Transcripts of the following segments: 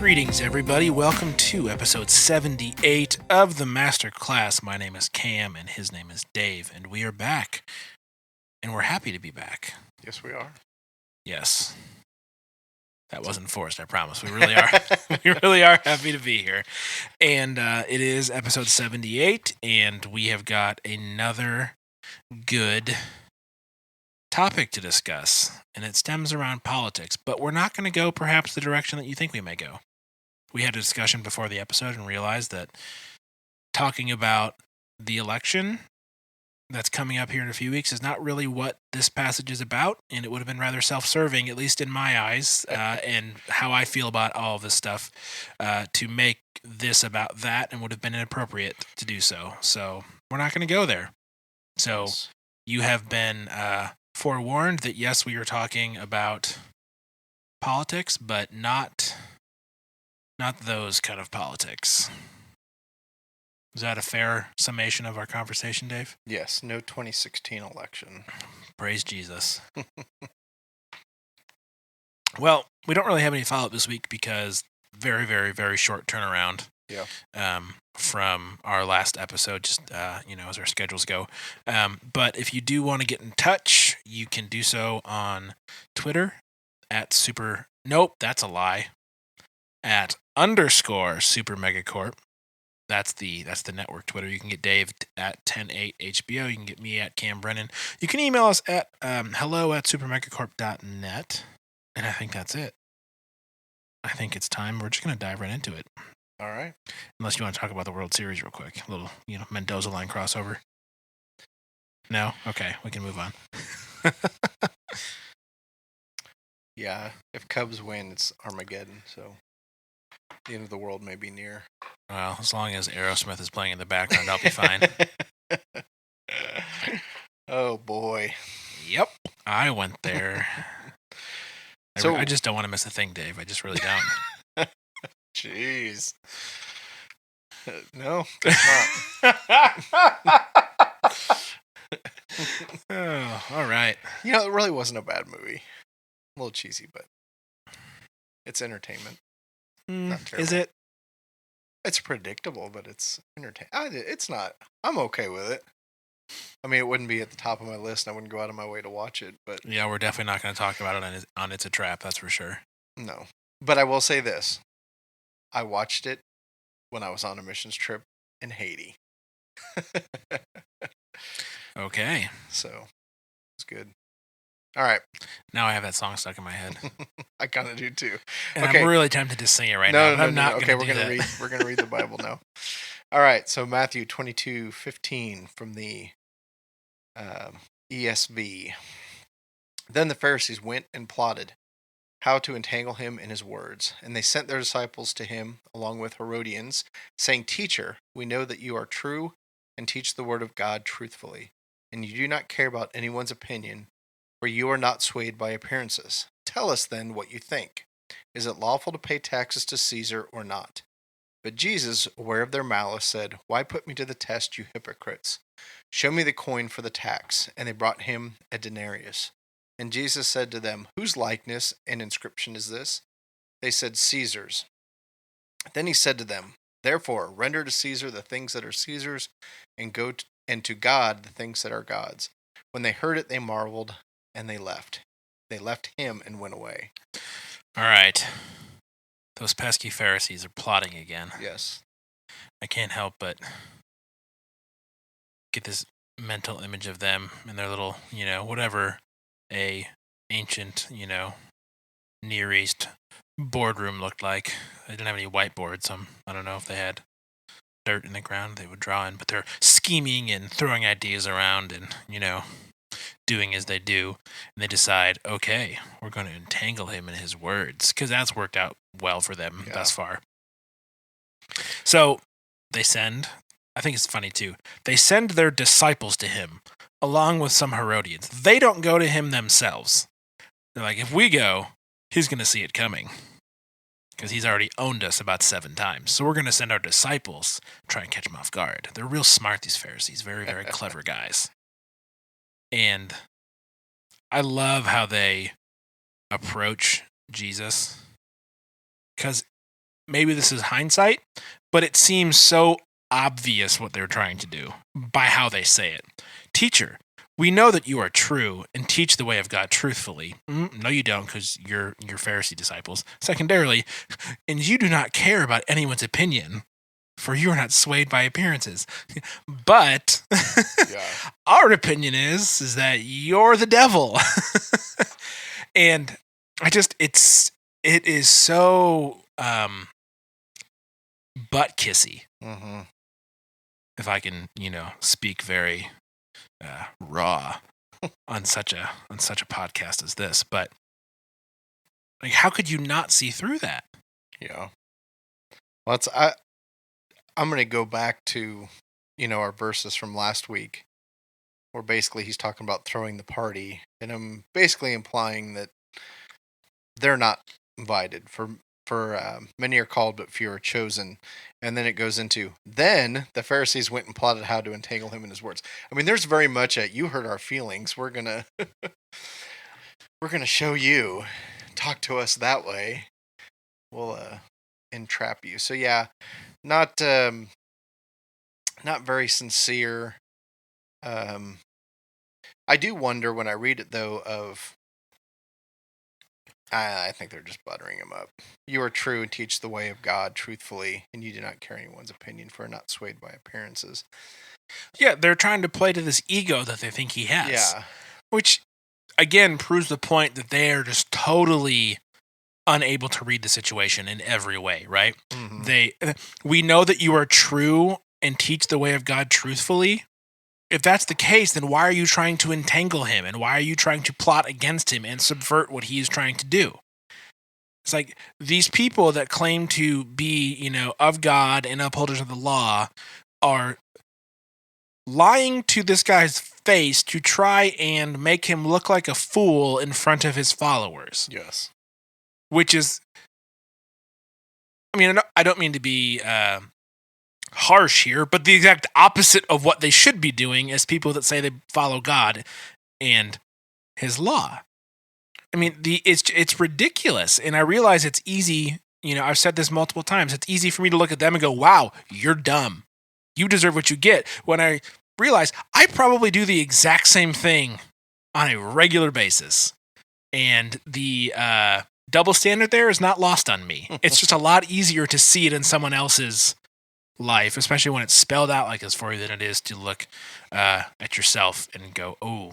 Greetings, everybody. Welcome to episode 78 of the Master Class. My name is Cam, and his name is Dave, and we are back. And we're happy to be back. Yes, we are. Yes. That wasn't forced, I promise. We really are. We really are happy to be here. And it is episode 78, and we have got another good topic to discuss, and it stems around politics, but we're not going to go perhaps the direction that you think we may go. We had a discussion before the episode and realized that talking about the election that's coming up here in a few weeks is not really what this passage is about, and it would have been rather self-serving, at least in my eyes, and how I feel about all of this stuff, to make this about that, and would have been inappropriate to do so. So we're not going to go there. So Yes. you have been forewarned that, yes, we are talking about politics, but not those kind of politics. Is that a fair summation of our conversation, Dave? Yes, no 2016 election. Praise Jesus. Well, we don't really have any follow-up this week because very, very, very short turnaround. Yeah. From our last episode, just as our schedules go. But if you do want to get in touch, you can do so on Twitter at super. Nope, that's a lie. At _Super Megacorp. That's the network Twitter. You can get Dave at 108HBO. You can get me at Cam Brennan. You can email us at hello@supermegacorp.net. And I think that's it. I think it's time. We're just going to dive right into it. All right. Unless you want to talk about the World Series real quick. A little, Mendoza line crossover. No? Okay, we can move on. Yeah, if Cubs win, it's Armageddon, so the end of the world may be near. Well, as long as Aerosmith is playing in the background, I'll be fine. Oh, boy. Yep. I went there. So- I just don't want to miss a thing, Dave. I just really don't. Jeez. No, it's not. Oh, all right. It really wasn't a bad movie. A little cheesy, but it's entertainment. Not terrible. Is it? It's predictable, but it's entertaining. It's not. I'm okay with it. I mean, it wouldn't be at the top of my list, and I wouldn't go out of my way to watch it, but Yeah, we're definitely not going to talk about it on It's a Trap, that's for sure. no. But I will say this. I watched it when I was on a missions trip in Haiti. Okay. So, it's good. All right. Now I have that song stuck in my head. I kind of do too. And Okay. I'm really tempted to sing it right now. No, but I'm not Okay, going to do that. we're gonna read the Bible now. All right. So Matthew 22:15 from the ESV. Then the Pharisees went and plotted how to entangle him in his words, and they sent their disciples to him along with Herodians, saying, "Teacher, we know that you are true and teach the word of God truthfully, and you do not care about anyone's opinion, for you are not swayed by appearances. Tell us then what you think. Is it lawful to pay taxes to Caesar or not?" But Jesus, aware of their malice, said, "Why put me to the test, you hypocrites? Show me the coin for the tax." And they brought him a denarius. And Jesus said to them, "Whose likeness and inscription is this?" They said, "Caesar's." Then he said to them, "Therefore, render to Caesar the things that are Caesar's, and to God the things that are God's." When they heard it, they marveled, and they left. They left him and went away. All right. Those pesky Pharisees are plotting again. Yes. I can't help but get this mental image of them and their little, whatever a ancient, Near East boardroom looked like. They didn't have any whiteboards, so I don't know if they had dirt in the ground they would draw in, but they're scheming and throwing ideas around and, doing as they do. And they decide, okay, we're going to entangle him in his words, because that's worked out well for them thus far. So they send, I think it's funny too, they send their disciples to him along with some Herodians. They don't go to him themselves. They're like, if we go, he's going to see it coming, because he's already owned us about 7 times. So we're going to send our disciples, try and catch him off guard. They're real smart, these Pharisees. Very, very clever guys. And I love how they approach Jesus, because maybe this is hindsight, but it seems so obvious what they're trying to do by how they say it. Teacher, we know that you are true and teach the way of God truthfully. No, you don't, because you're Pharisee disciples. Secondarily, and you do not care about anyone's opinion, for you are not swayed by appearances. But our opinion is that you're the devil. And it is so butt kissy. Mm-hmm. If I can, speak very raw on such a podcast as this, but like, how could you not see through that? Yeah. Well, I'm going to go back to, our verses from last week, where basically he's talking about throwing the party, and I'm basically implying that they're not invited. For many are called, but few are chosen. And then it goes into, then the Pharisees went and plotted how to entangle him in his words. I mean, there's very much you hurt our feelings. We're gonna show you, talk to us that way. We'll entrap you. So yeah, not very sincere. I do wonder when I read it though I think they're just buttering him up. You are true and teach the way of God truthfully, and you do not care anyone's opinion, for are not swayed by appearances. Yeah, they're trying to play to this ego that they think he has. Yeah. Which, again, proves the point that they are just totally unable to read the situation in every way, right? Mm-hmm. We know that you are true and teach the way of God truthfully. If that's the case, then why are you trying to entangle him? And why are you trying to plot against him and subvert what he is trying to do? It's like these people that claim to be, of God and upholders of the law are lying to this guy's face to try and make him look like a fool in front of his followers. Yes. Which is, I don't mean to be harsh here, but the exact opposite of what they should be doing as people that say they follow God and his law. It's ridiculous. And I realize it's easy, I've said this multiple times, it's easy for me to look at them and go, wow, you're dumb. You deserve what you get. When I realize I probably do the exact same thing on a regular basis. And the double standard there is not lost on me. It's just a lot easier to see it in someone else's life, especially when it's spelled out like this for you, than it is to look at yourself and go, oh,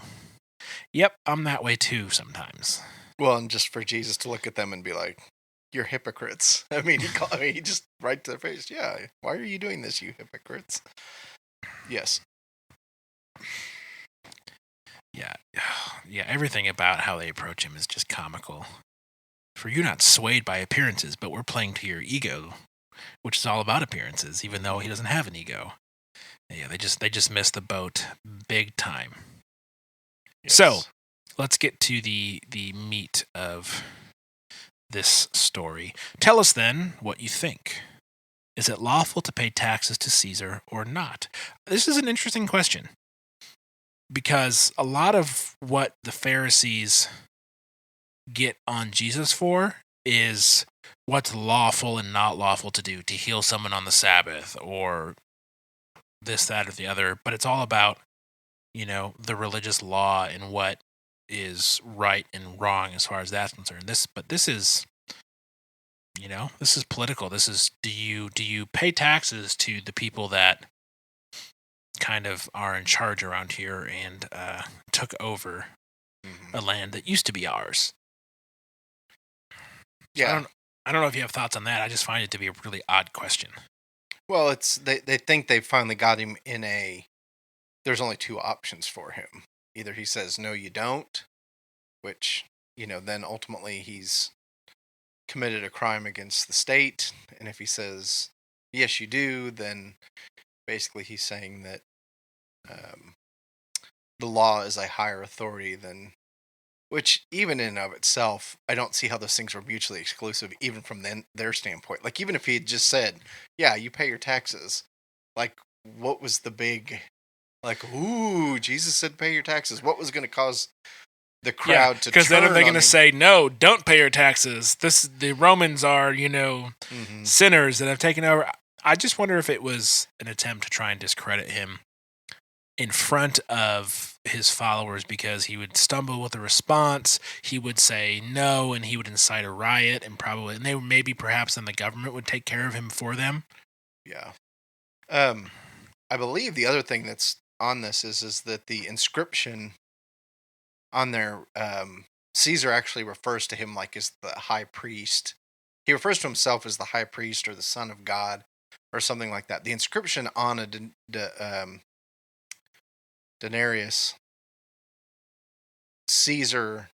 yep, I'm that way too sometimes. Well, and just for Jesus to look at them and be like, you're hypocrites. He just right to their face, yeah, why are you doing this, you hypocrites? Yes. Yeah, everything about how they approach him is just comical. For you're not swayed by appearances, but we're playing to your ego, which is all about appearances, even though he doesn't have an ego. Yeah, they just missed the boat big time. Yes. So, let's get to the meat of this story. Tell us then what you think. Is it lawful to pay taxes to Caesar or not? This is an interesting question, because a lot of what the Pharisees get on Jesus for is what's lawful and not lawful to do, to heal someone on the Sabbath or this, that, or the other. But it's all about, the religious law and what is right and wrong as far as that's concerned. This is, this is political. This is, do you pay taxes to the people that kind of are in charge around here and took over a land that used to be ours? Yeah. So I don't know if you have thoughts on that. I just find it to be a really odd question. Well, it's they think they finally got him in there's only two options for him. Either he says, no, you don't, which, then ultimately he's committed a crime against the state. And if he says, yes, you do, then basically he's saying that the law is a higher authority than, which even in and of itself, I don't see how those things were mutually exclusive, even from their standpoint. Like, even if he had just said, yeah, you pay your taxes, like, what was the big, like, ooh, Jesus said pay your taxes. What was going to cause the crowd to because then turn they're going on to him. say, no, don't pay your taxes. The Romans are, Mhm. sinners that have taken over. I just wonder if it was an attempt to try and discredit him in front of his followers because he would stumble with a response. He would say no, and he would incite a riot, and they maybe perhaps then the government would take care of him for them. Yeah. I believe the other thing that's on this is that the inscription on there, Caesar actually refers to him like as the high priest. He refers to himself as the high priest or the son of God or something like that. The inscription on a denarius, Caesar,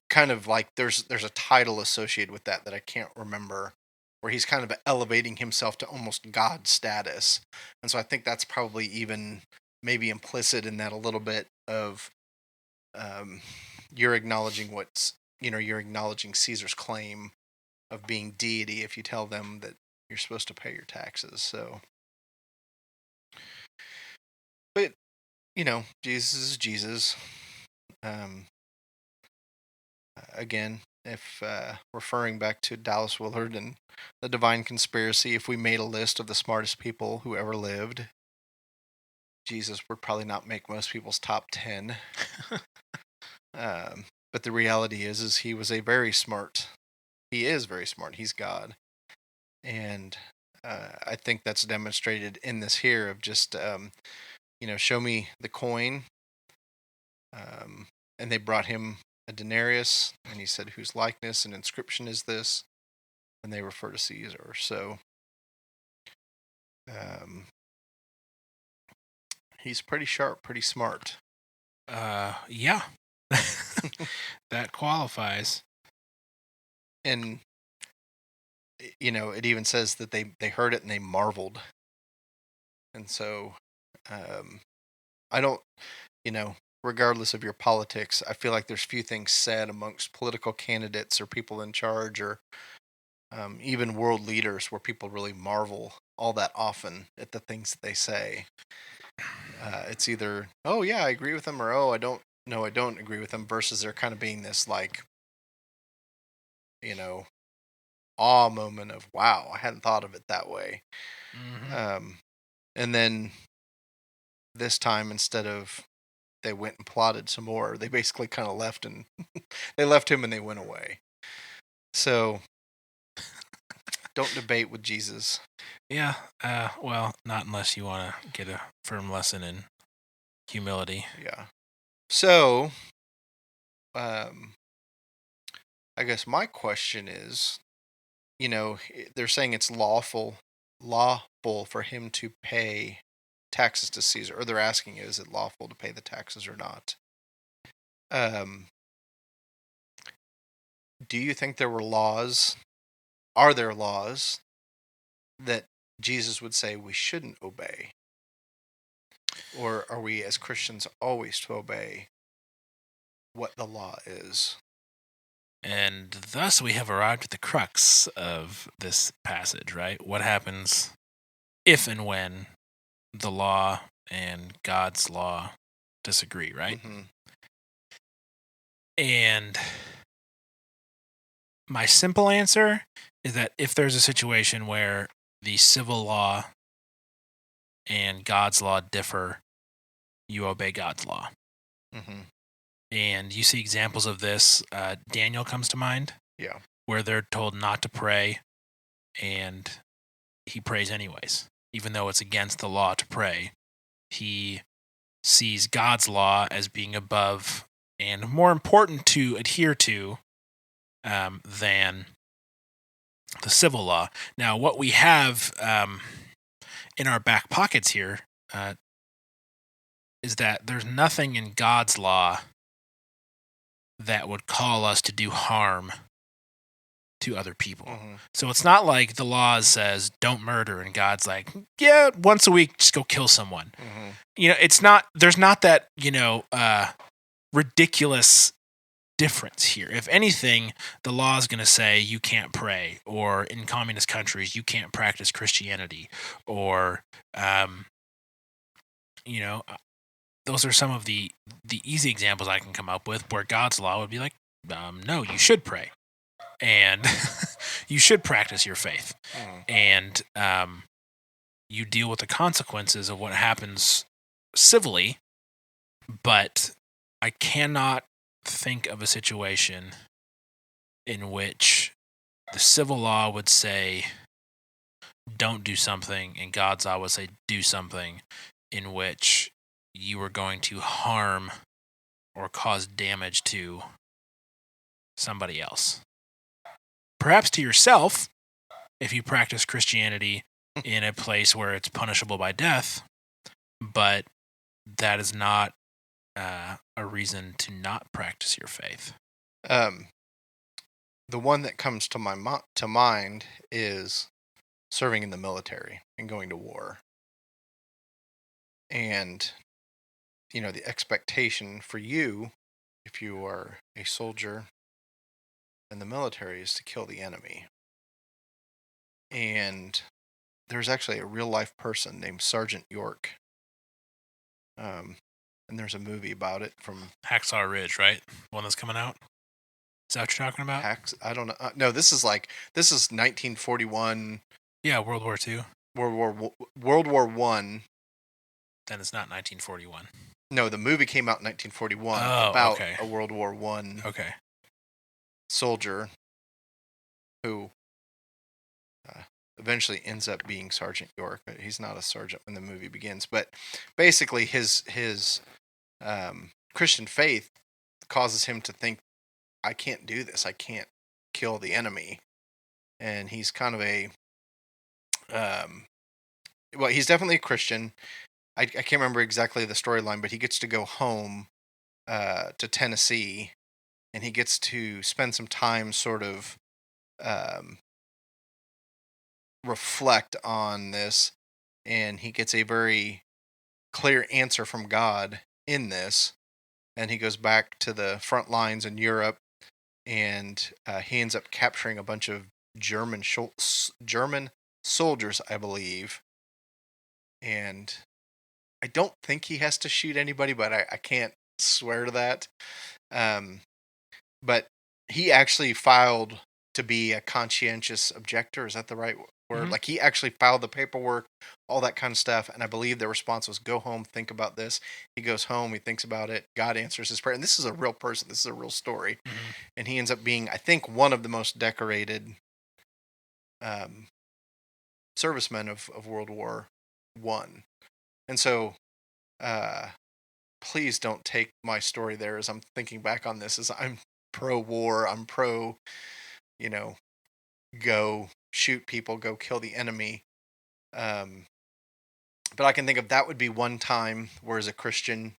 kind of like there's a title associated with that I can't remember, where he's kind of elevating himself to almost God status. And so I think that's probably even maybe implicit in that a little bit of you're acknowledging you're acknowledging Caesar's claim of being deity if you tell them that you're supposed to pay your taxes. So, but Jesus is Jesus. Again, if referring back to Dallas Willard and the Divine Conspiracy, if we made a list of the smartest people who ever lived, Jesus would probably not make most people's top 10. But the reality is he was he is very smart. He's God. And I think that's demonstrated in this here of just, show me the coin. And they brought him a denarius, and he said, whose likeness and inscription is this? And they refer to Caesar. So he's pretty sharp, pretty smart. Yeah. That qualifies. And it even says that they heard it and they marveled. And so I don't, regardless of your politics, I feel like there's few things said amongst political candidates or people in charge or even world leaders where people really marvel all that often at the things that they say. It's either, oh yeah, I agree with them, or oh, I don't agree with them, versus there kind of being this like, awe moment of, wow, I hadn't thought of it that way. Mm-hmm. And then this time, instead of they went and plotted some more, they basically kind of left and they left him and they went away. So don't debate with Jesus. Yeah. Well, not unless you want to get a firm lesson in humility. Yeah. So, I guess my question is, they're saying it's lawful for him to pay taxes to Caesar, or they're asking, is it lawful to pay the taxes or not? Do you think there were laws? Are there laws that Jesus would say we shouldn't obey? Or are we as Christians always to obey what the law is? And thus we have arrived at the crux of this passage, right? What happens if and when the law and God's law disagree, right? Mm-hmm. And my simple answer is that if there's a situation where the civil law and God's law differ, you obey God's law. Mm-hmm. And you see examples of this. Daniel comes to mind. Yeah. Where they're told not to pray, and he prays anyways. Even though it's against the law to pray, he sees God's law as being above and more important to adhere to than the civil law. Now, what we have in our back pockets here is that there's nothing in God's law that would call us to do harm to other people. Mm-hmm. So it's not like the law says don't murder and God's like, yeah, once a week just go kill someone. Mm-hmm. It's not, there's not that, ridiculous difference here. If anything, the law is going to say you can't pray, or in communist countries you can't practice Christianity, or those are some of the easy examples I can come up with where God's law would be like, no, you should pray, and you should practice your faith, and you deal with the consequences of what happens civilly. But I cannot think of a situation in which the civil law would say don't do something and God's law would say do something, in which you are going to harm or cause damage to somebody else. Perhaps to yourself, if you practice Christianity in a place where it's punishable by death, but that is not a reason to not practice your faith. The one that comes to mind is serving in the military and going to war. And, the expectation for you, if you are a soldier in the military, is to kill the enemy. And there's actually a real life person named Sergeant York. And there's a movie about it from Hacksaw Ridge, right? One that's coming out. Is that what you're talking about? I don't know. No, this is 1941. Yeah, World War II. World War I. Then it's not 1941. No, the movie came out in 1941 about a World War I soldier who eventually ends up being Sergeant York, but he's not a sergeant when the movie begins. But basically, his Christian faith causes him to think, I can't do this. I can't kill the enemy. And he's kind of he's definitely a Christian. I can't remember exactly the storyline, but he gets to go home to Tennessee, and he gets to spend some time sort of reflect on this, and he gets a very clear answer from God in this, and he goes back to the front lines in Europe, and he ends up capturing a bunch of German soldiers, I believe, and I don't think he has to shoot anybody, but I can't swear to that. But he actually filed to be a conscientious objector. Is that the right word? Mm-hmm. Like, he actually filed the paperwork, all that kind of stuff. And I believe the response was, go home, think about this. He goes home, he thinks about it. God answers his prayer. And this is a real person. This is a real story. Mm-hmm. And he ends up being, I think, one of the most decorated servicemen of World War I. And so, please don't take my story there as I'm thinking back on this as I'm pro-war, I'm pro, go shoot people, go kill the enemy. But I can think of that would be one time where, as a Christian,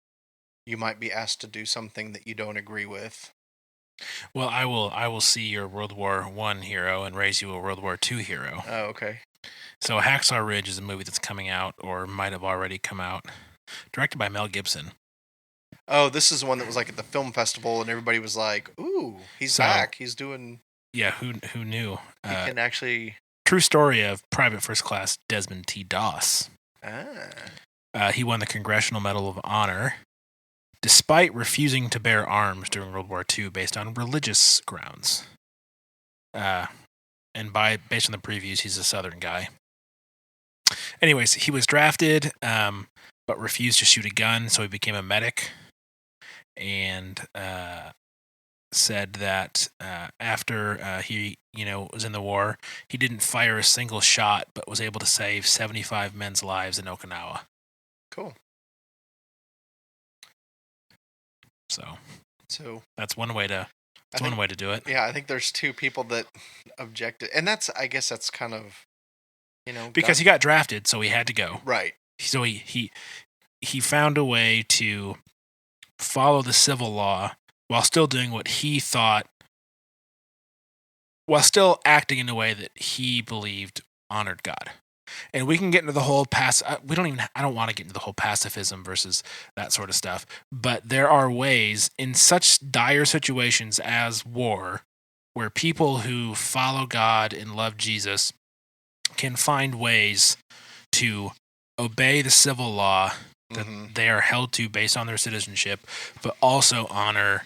you might be asked to do something that you don't agree with. Well, I will see your World War I hero and raise you a World War II hero. Oh, okay. So Hacksaw Ridge is a movie that's coming out, or might have already come out, directed by Mel Gibson. Oh, this is one that was like at the film festival, and everybody was like, "Ooh, he's back. He's doing." Yeah, who knew? He can actually. True story of Private First Class Desmond T. Doss. He won the Congressional Medal of Honor despite refusing to bear arms during World War II based on religious grounds. And based on the previews, he's a Southern guy. Anyways, he was drafted, but refused to shoot a gun, so he became a medic. And said that after he, was in the war, he didn't fire a single shot, but was able to save 75 men's lives in Okinawa. Cool. So that's one way to. One way to do it. Yeah, I think there's two people that objected, and I guess that's kind of, because he got drafted, so he had to go. Right. So he found a way to follow the civil law while still doing what he thought, while still acting in a way that he believed honored God. And we can get into the whole I don't want to get into the whole pacifism versus that sort of stuff. But there are ways in such dire situations as war where people who follow God and love Jesus can find ways to obey the civil law that Mm-hmm. they are held to based on their citizenship, but also honor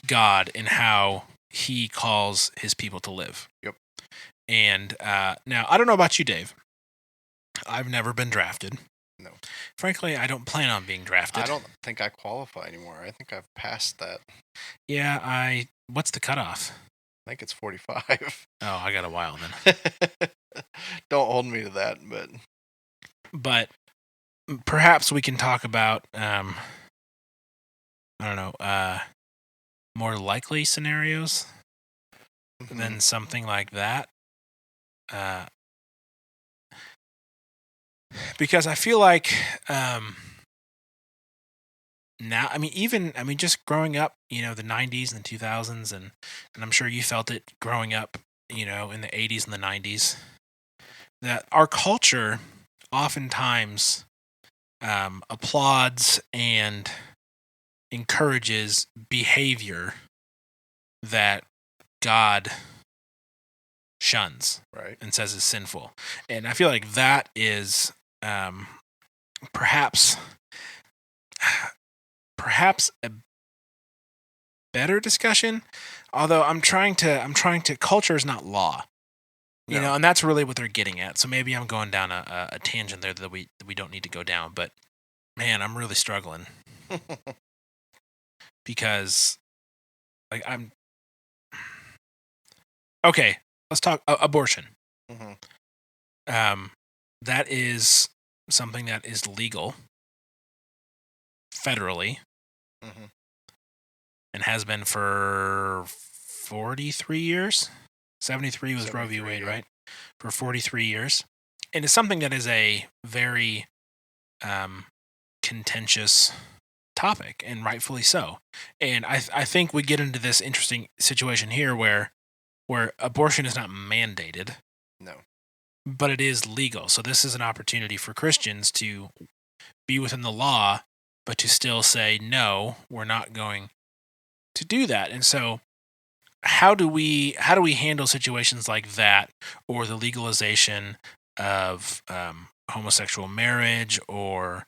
God in how he calls his people to live. Yep. And now, I don't know about you, Dave. I've never been drafted. No. Frankly, I don't plan on being drafted. I don't think I qualify anymore. I think I've passed that. Yeah, what's the cutoff? I think it's 45. Oh, I got a while then. Don't hold me to that, But perhaps we can talk about, I don't know, more likely scenarios than something like that. Because I feel like now, just growing up, the 90s and the 2000s, and I'm sure you felt it growing up, in the 80s and the 90s, that our culture oftentimes applauds and encourages behavior that God shuns, right? And says is sinful. And I feel like that is perhaps a better discussion. Although I'm trying to culture is not law. No. And that's really what they're getting at. So maybe I'm going down a tangent there that we don't need to go down. But man, I'm really struggling because I'm okay. Let's talk abortion. Mm-hmm. That is something that is legal federally, mm-hmm. and has been for 43 years. 73 was Roe v. Wade, right? For 43 years. And it's something that is a very contentious topic, and rightfully so. And I think we get into this interesting situation here where abortion is not mandated. No. But it is legal. So this is an opportunity for Christians to be within the law, but to still say, no, we're not going to do that. And so how do we handle situations like that, or the legalization of homosexual marriage, or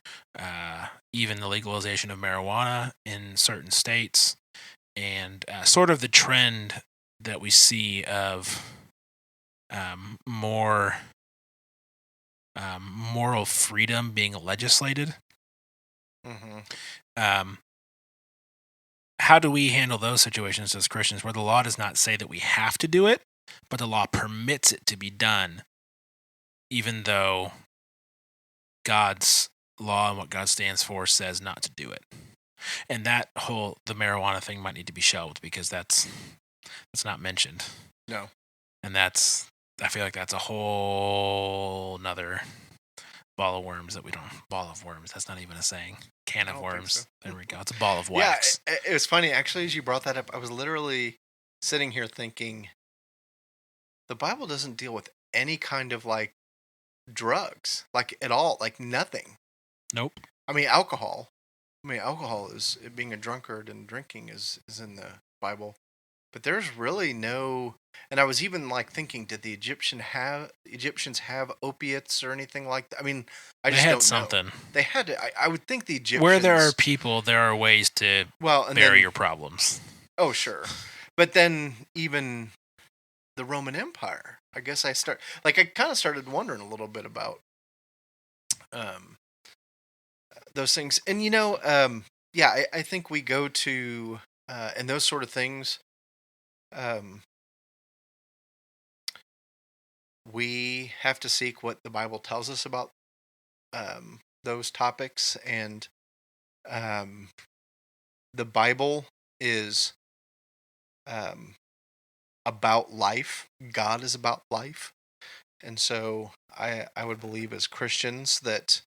even the legalization of marijuana in certain states, and sort of the trend that we see of more moral freedom being legislated? Mm-hmm. How do we handle those situations as Christians where the law does not say that we have to do it, but the law permits it to be done, even though God's law and what God stands for says not to do it? And the marijuana thing might need to be shelved because that's not mentioned. No. And I feel like that's a whole nother ball of worms that's not even a saying. Can of worms. So. There we go. It's a ball of wax. Yeah, it was funny actually as you brought that up. I was literally sitting here thinking the Bible doesn't deal with any kind of like drugs, like at all, like nothing. Nope. I mean alcohol is being a drunkard, and drinking is in the Bible. But there's really no, and I was even like thinking, did the Egyptians have opiates or anything like that? I mean, I just don't something. know. They had to. I would think the Egyptians. Where there are people, there are ways to bury your problems. Oh, sure. But then even the Roman Empire, I guess I kind of started wondering a little bit about those things. And I think we go to and those sort of things. We have to seek what the Bible tells us about those topics, and the Bible is about life. God is about life, and so I would believe as Christians that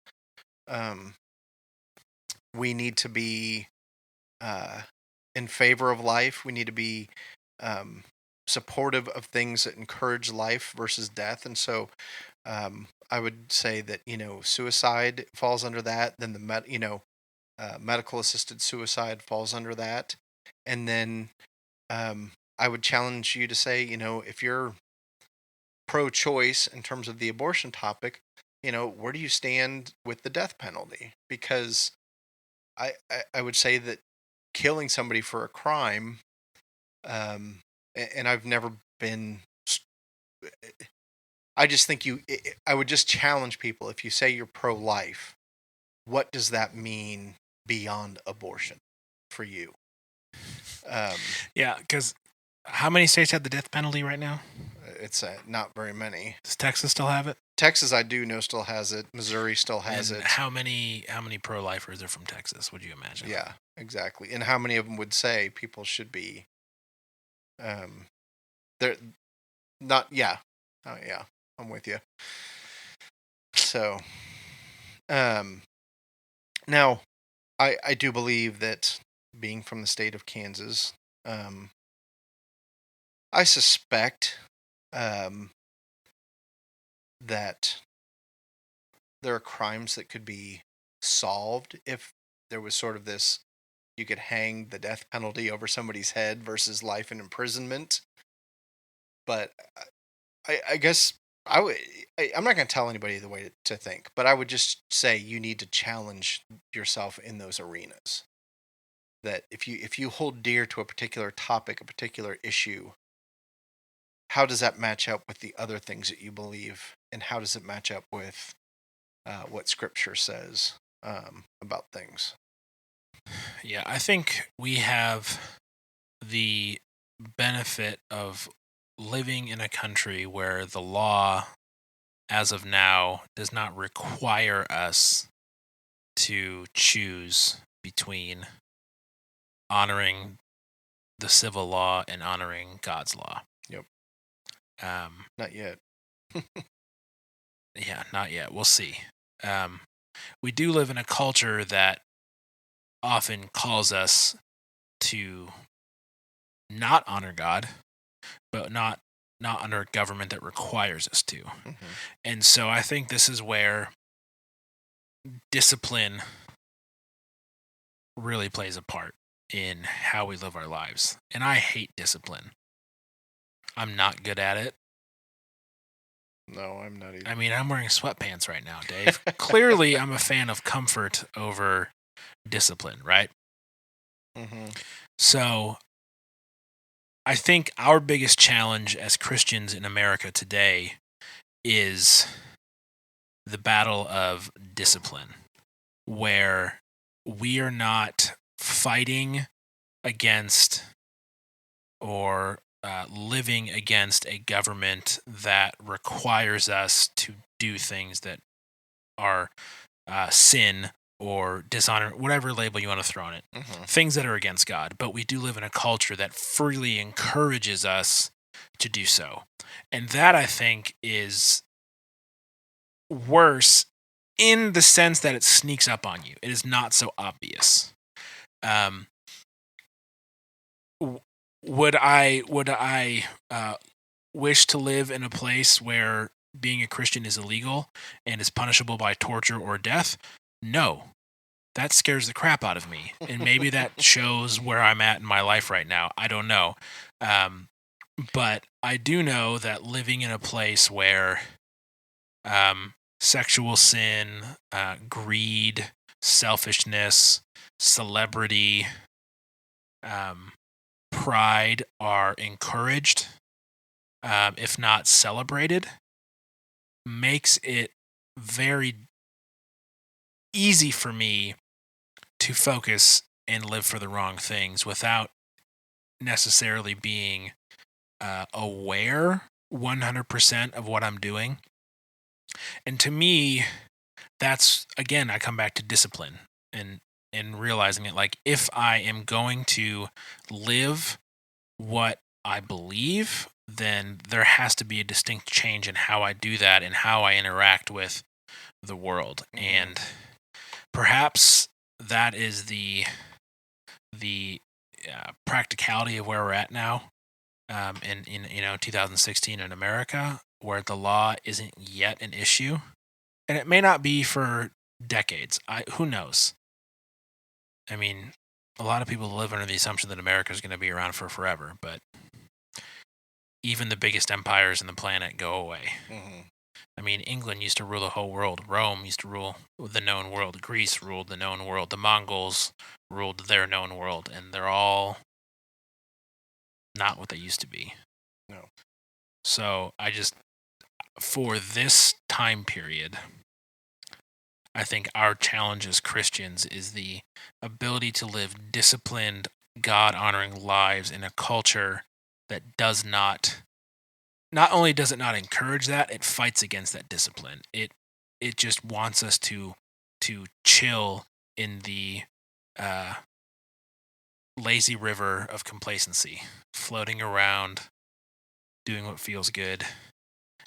we need to be in favor of life. We need to be supportive of things that encourage life versus death. And so I would say that, suicide falls under that. Then medical assisted suicide falls under that. And then I would challenge you to say, if you're pro-choice in terms of the abortion topic, where do you stand with the death penalty? Because I would say that killing somebody for a crime, and I've never been. I just think I would just challenge people. If you say you're pro-life, what does that mean beyond abortion for you? Yeah, because how many states have the death penalty right now? It's not very many. Does Texas still have it? Texas, I do know, still has it. Missouri still has And it. how many pro-lifers are from Texas? Would you imagine? Yeah, exactly. And how many of them would say people should be? They're not. Yeah, oh yeah, I'm with you. So, now, I do believe that being from the state of Kansas, I suspect that there are crimes that could be solved if there was sort of this, you could hang the death penalty over somebody's head versus life in imprisonment. But I guess I'm not going to tell anybody the way to think, but I would just say you need to challenge yourself in those arenas. That if you hold dear to a particular topic, a particular issue, how does that match up with the other things that you believe, and how does it match up with what Scripture says about things? Yeah, I think we have the benefit of living in a country where the law, as of now, does not require us to choose between honoring the civil law and honoring God's law. Yep. Not yet. Yeah, not yet. We'll see. We do live in a culture that often calls us to not honor God, but not under a government that requires us to. Mm-hmm. And so I think this is where discipline really plays a part in how we live our lives. And I hate discipline. I'm not good at it. No, I'm not either. I mean, I'm wearing sweatpants right now, Dave. Clearly, I'm a fan of comfort over discipline, right? Mm-hmm. So I think our biggest challenge as Christians in America today is the battle of discipline, where we are not fighting against or living against a government that requires us to do things that are sin or dishonor, whatever label you want to throw on it, things that are against God. But we do live in a culture that freely encourages us to do so. And that, I think, is worse in the sense that it sneaks up on you. It is not so obvious. Would I wish to live in a place where being a Christian is illegal and is punishable by torture or death? No. That scares the crap out of me. And maybe that shows where I'm at in my life right now. I don't know. But I do know that living in a place where sexual sin, greed, selfishness, celebrity, pride are encouraged, if not celebrated, makes it very easy for me to focus and live for the wrong things without necessarily being aware 100% of what I'm doing. And to me, that's, again, I come back to discipline and realizing it. Like, if I am going to live what I believe, then there has to be a distinct change in how I do that and how I interact with the world. And perhaps that is the practicality of where we're at now in 2016 in America, where the law isn't yet an issue, and it may not be for decades. Who knows? I mean, a lot of people live under the assumption that America is going to be around for forever, but even the biggest empires on the planet go away. Mm-hmm. I mean, England used to rule the whole world. Rome used to rule the known world. Greece ruled the known world. The Mongols ruled their known world. And they're all not what they used to be. No. So for this time period, I think our challenge as Christians is the ability to live disciplined, God-honoring lives in a culture that does not only does it not encourage that, it fights against that discipline. It just wants us to chill in the lazy river of complacency, floating around, doing what feels good,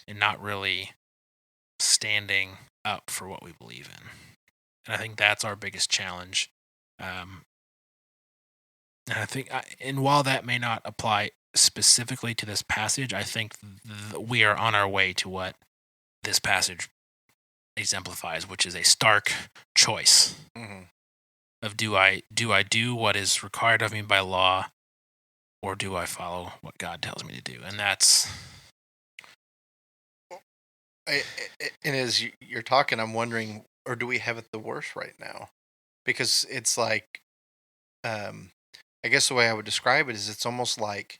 and not really standing up for what we believe in. And I think that's our biggest challenge. And I think, and while that may not apply specifically to this passage, I think we are on our way to what this passage exemplifies, which is a stark choice of do I do what is required of me by law, or do I follow what God tells me to do? And that's. And as you're talking, I'm wondering, or do we have it the worst right now? Because it's like, I guess the way I would describe it is it's almost like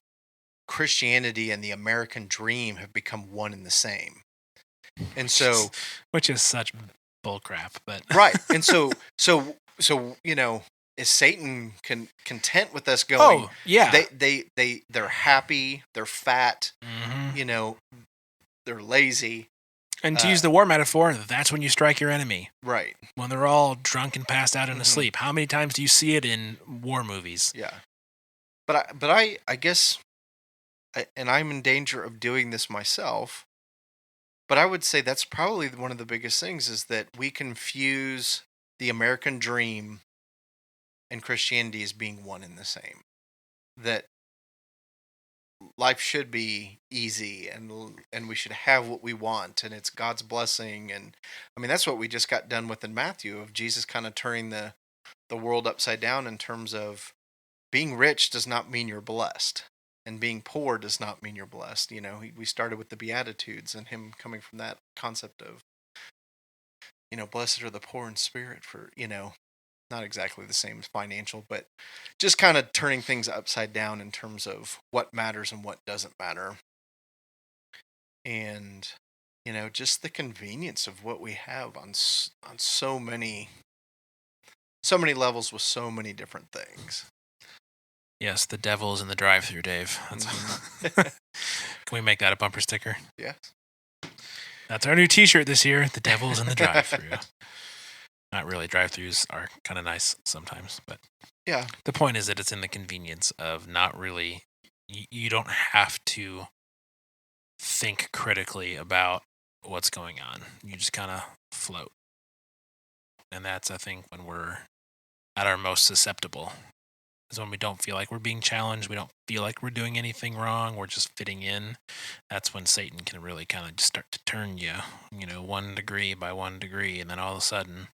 Christianity and the American dream have become one and the same. And so, which is such bullcrap, but right. And so, is Satan content with us going? Oh, yeah. They're happy, they're fat, mm-hmm. They're lazy. And to use the war metaphor, that's when you strike your enemy. Right. When they're all drunk and passed out and asleep. How many times do you see it in war movies? Yeah. But I guess, and I'm in danger of doing this myself, but I would say that's probably one of the biggest things is that we confuse the American dream and Christianity as being one and the same. That life should be easy and we should have what we want and it's God's blessing. And I mean, that's what we just got done with in Matthew, of Jesus kind of turning the world upside down in terms of being rich does not mean you're blessed, and being poor does not mean you're blessed. We started with the Beatitudes and him coming from that concept of, blessed are the poor in spirit, for, not exactly the same as financial, but just kind of turning things upside down in terms of what matters and what doesn't matter. And, just the convenience of what we have on so many levels with so many different things. Yes, the devil is in the drive-thru, Dave. Can we make that a bumper sticker? Yeah. That's our new T-shirt this year. The devil is in the drive-thru. Not really. Drive-thrus are kind of nice sometimes, but yeah. The point is that it's in the convenience of not really. You don't have to think critically about what's going on. You just kind of float, and that's, I think, when we're at our most susceptible. Is when we don't feel like we're being challenged. We don't feel like we're doing anything wrong. We're just fitting in. That's when Satan can really kind of just start to turn you, 1 degree by 1 degree, and then all of a sudden,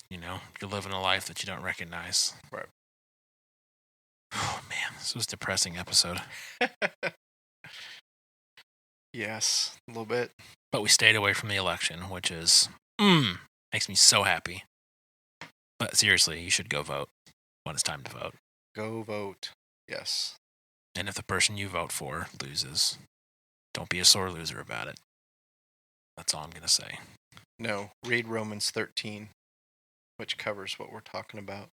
you're living a life that you don't recognize. Right. Oh, man, this was a depressing episode. Yes, a little bit. But we stayed away from the election, which is, makes me so happy. But seriously, you should go vote when it's time to vote. Go vote. Yes. And if the person you vote for loses, don't be a sore loser about it. That's all I'm going to say. No, read Romans 13. Which covers what we're talking about.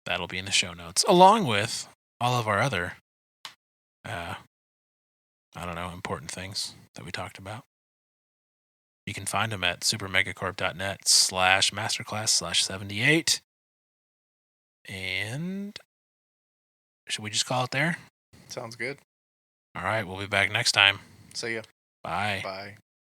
That'll be in the show notes, along with all of our other, important things that we talked about. You can find them at supermegacorp.net/masterclass/78. And should we just call it there? Sounds good. All right, we'll be back next time. See ya. Bye. Bye.